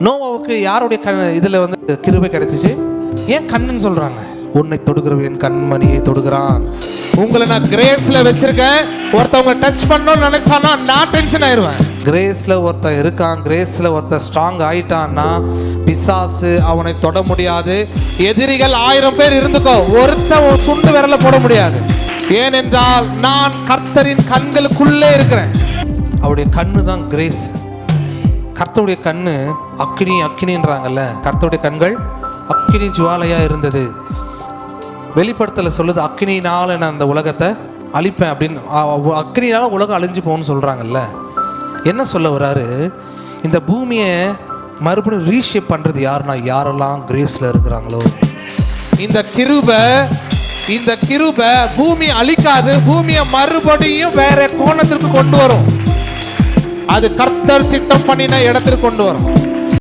நோவாவுக்கு யாருடைய இதுல வந்து கிருபை கிடைச்சிச்சு? ஏன் கண்ணுன்னு சொல்றாங்க? உன்னை தொடுகிறவன் கண்மணியை தொடுகிறான். உங்களை நான் கிரேஸ்ல வச்சிருக்கேன். ஒருத்தவங்க டச் பண்ணணும்னு நினைச்சானா நான் டென்ஷன் ஆயிடுவேன். கிரேஸ்ல ஒருத்தன் இருக்கான், கிரேஸ்ல ஒருத்தன் ஸ்ட்ராங் ஆயிட்டான்னா பிசாசு அவனை தொட முடியாது. எதிரிகள் 1000 பேர் இருந்துக்கோ, ஒருத்தன் சுண்டு விரல போட முடியாது. ஏனென்றால் நான் கர்த்தரின் கண்களுக்குள்ளே இருக்கிறேன். அவருடைய கண்ணு தான் கிரேஸ். கர்த்தருடைய கண்ணு அக்கினி அக்கினின்றாங்கல்ல, கர்த்தருடைய கண்கள் அக்கினி ஜுவாலையா இருந்தது. வெளிப்படுத்தல சொல்லுது, அக்கினினால நான் அந்த உலகத்தை அழிப்பேன் அப்படின்னு. அக்கினினால உலகம் அழிஞ்சு போகணும்னு சொல்றாங்கல்ல. என்ன சொல்ல வர்றாரு? இந்த பூமியை மறுபடியும் ரீஷேப் பண்றது யாருன்னா, யாரெல்லாம் கிரேஸ்ல இருக்கிறாங்களோ. இந்த கிருபை பூமி அழிக்காது, பூமியை மறுபடியும் வேற கோணத்திற்கு கொண்டு வரும். அது கர்த்தர் திட்டம் பண்ணின இடத்திற்கு கொண்டு வரும்.